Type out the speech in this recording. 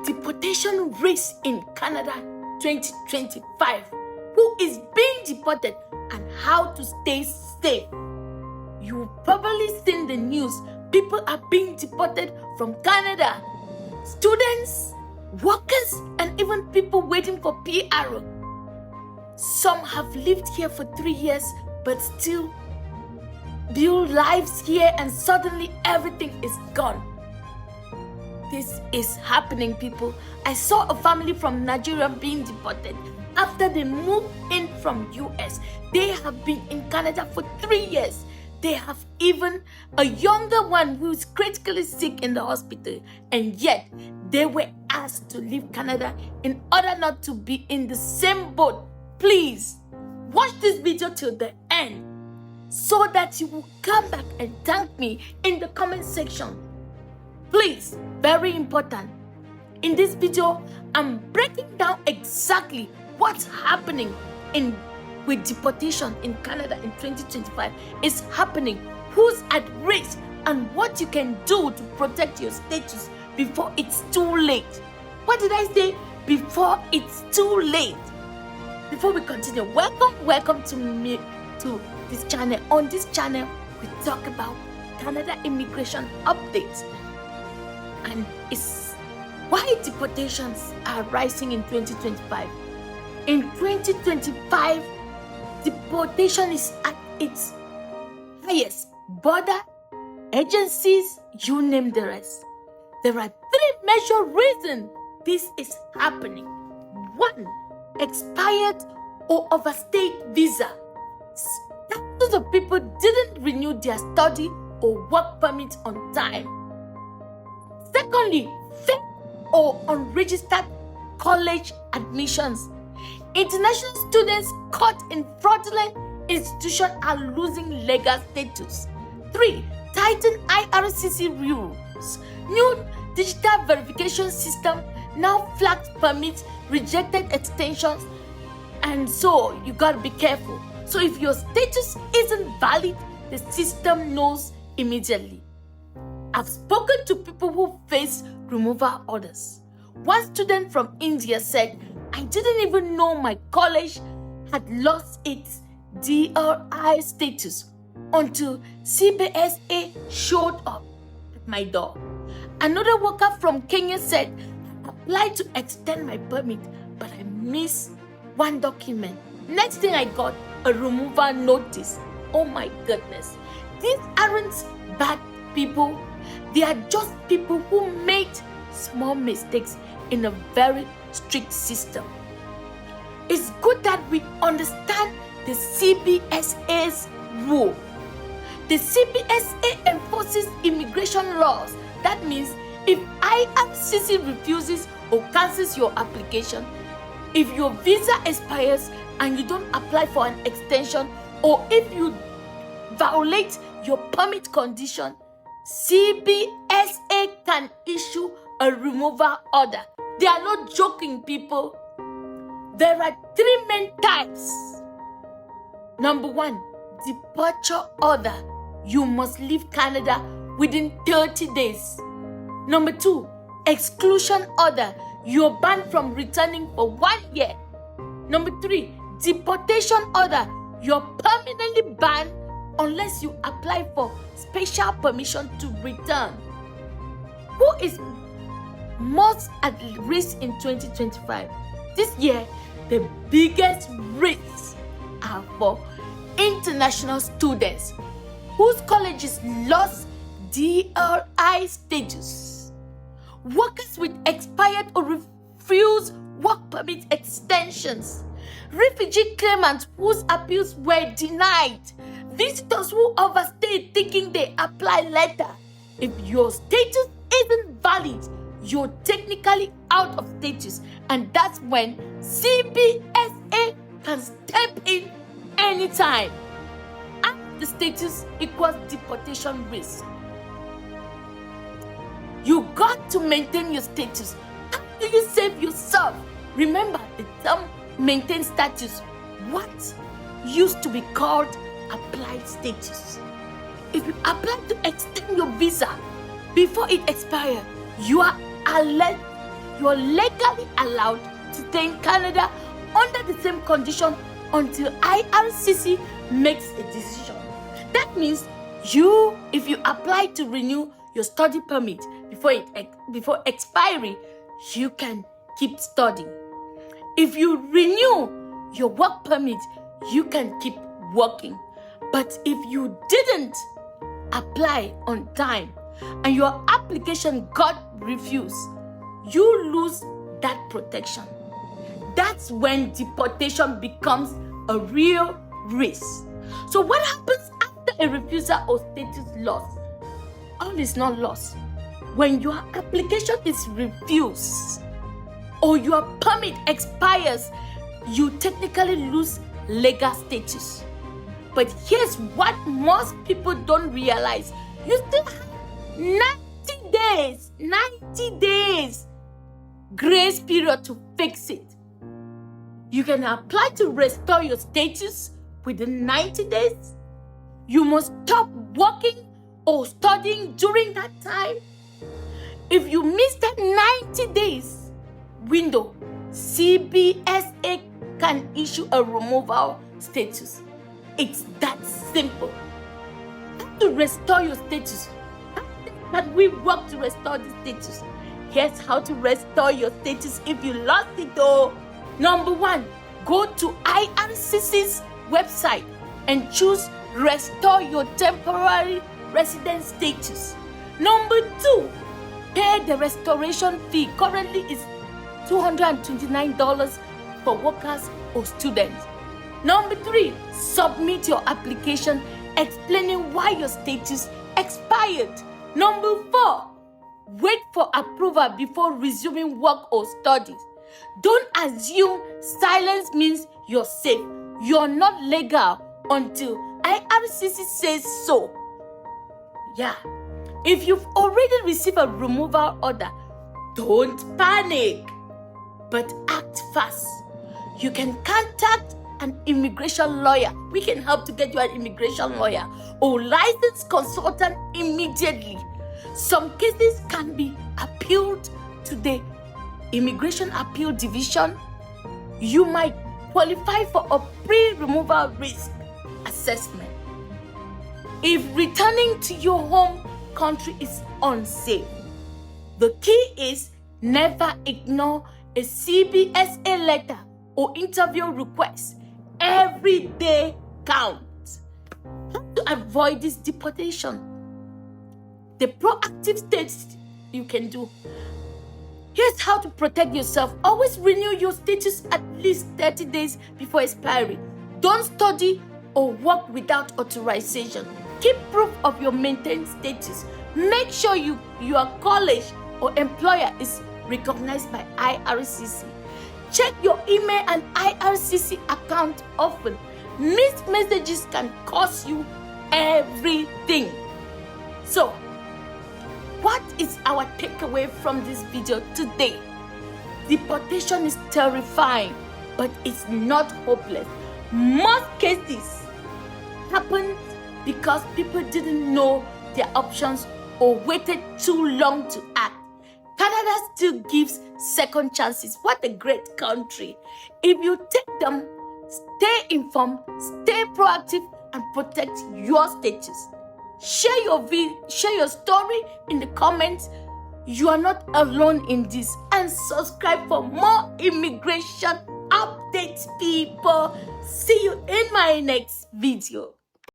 deportation race in Canada 2025. Who is being deported and how to stay safe? You've probably seen the news. People are being deported from Canada. Students, workers, and even people waiting for PR. Some have lived here for 3 years but still build lives here, and suddenly everything is gone. This is happening, people. I saw a family from Nigeria being deported after they moved in from US. They have been in Canada for 3 years. They have even a younger one who is critically sick in the hospital, and yet they were asked to leave Canada in order not to be in the same boat. Please watch this video till the end so that you will come back and thank me in the comment section. Please, very important. In this video, I'm breaking down exactly what's happening with deportation in Canada in 2025 is happening, who's at risk, and what you can do to protect your status before it's too late. What did I say? Before it's too late. Before we continue, welcome to me to this channel. On this channel, we talk about Canada immigration updates, and it's why deportations are rising in 2025. In 2025, deportation is at its highest. Border agencies, you name the rest. There are 3 major reasons this is happening. 1, expired or overstayed visa. Thousands of people didn't renew their study or work permit on time. Secondly, fake or unregistered college admissions. International students caught in fraudulent institutions are losing legal status. 3, tightened IRCC rules. New digital verification system now flags permits, rejected extensions, and so you gotta be careful. So if your status isn't valid, the system knows immediately. I've spoken to people who face removal orders. One student from India said, I didn't even know my college had lost its DRI status until CBSA showed up at my door. Another worker from Kenya said, I applied to extend my permit, but I missed one document. Next thing I got, a removal notice. Oh my goodness. These aren't bad people. They are just people who made small mistakes in a very strict system. It's good that we understand the CBSA's rule. The CBSA enforces immigration laws. That means if IRCC refuses or cancels your application, if your visa expires and you don't apply for an extension, or if you violate your permit condition, CBSA can issue a removal order. They are not joking, people. There are 3 main types. Number 1, departure order. You must leave Canada within 30 days. Number 2, exclusion order. You're banned from returning for 1 year. Number 3, deportation order. You're permanently banned unless you apply for special permission to return. Who is most at risk in 2025? This year, the biggest risks are for international students whose colleges lost DRI status, workers with expired or refused work permit extensions, refugee claimants whose appeals were denied, visitors who overstayed thinking they apply later. If your status isn't valid, you're technically out of status, and that's when CBSA can step in anytime. Out the status equals deportation risk. You got to maintain your status. How do you save yourself? Remember the term maintain status. What used to be called applied status. If you apply to extend your visa before it expires, you are You are legally allowed to stay in Canada under the same condition until IRCC makes a decision. That means if you apply to renew your study permit before expiry, you can keep studying. If you renew your work permit, you can keep working. But if you didn't apply on time and your application got refused, you lose that protection. That's when deportation becomes a real risk. So what happens after a refusal or status loss? All is not lost. When your application is refused or your permit expires, you technically lose legal status. But here's what most people don't realize. You still have 90 days grace period to fix it. You can apply to restore your status within 90 days. You must stop working or studying during that time. If you miss that 90 days window, CBSA can issue a removal status. It's that simple. How to restore your status? How can we work to restore the status? Here's how to restore your status if you lost it though. Number 1, go to IRCC's website and choose Restore Your Temporary Resident Status. Number 2, pay the restoration fee. Currently is $229 for workers or students. Number 3, submit your application explaining why your status expired. Number 4, wait for approval before resuming work or studies. Don't assume silence means you're safe. You're not legal until IRCC says so. Yeah. If you've already received a removal order, don't panic, but act fast. You can contact an immigration lawyer. We can help to get you an immigration lawyer or licensed consultant immediately. Some cases can be appealed to the Immigration Appeal Division. You might qualify for a pre-removal risk assessment. If returning to your home country is unsafe, the key is never ignore a CBSA letter or interview request. Every day counts. How to avoid this deportation? The proactive steps you can do. Here's how to protect yourself. Always renew your status at least 30 days before expiry. Don't study or work without authorization. Keep proof of your maintained status. Make sure your college or employer is recognized by IRCC. Check your email and IRCC account often. Missed messages can cost you everything. So, what is our takeaway from this video today? Deportation is terrifying, but it's not hopeless. Most cases happen because people didn't know their options or waited too long to act. Canada still gives second chances. What a great country. If you take them, stay informed, stay proactive, and protect your status. Share your story in the comments. You are not alone in this. And subscribe for more immigration updates, people. See you in my next video.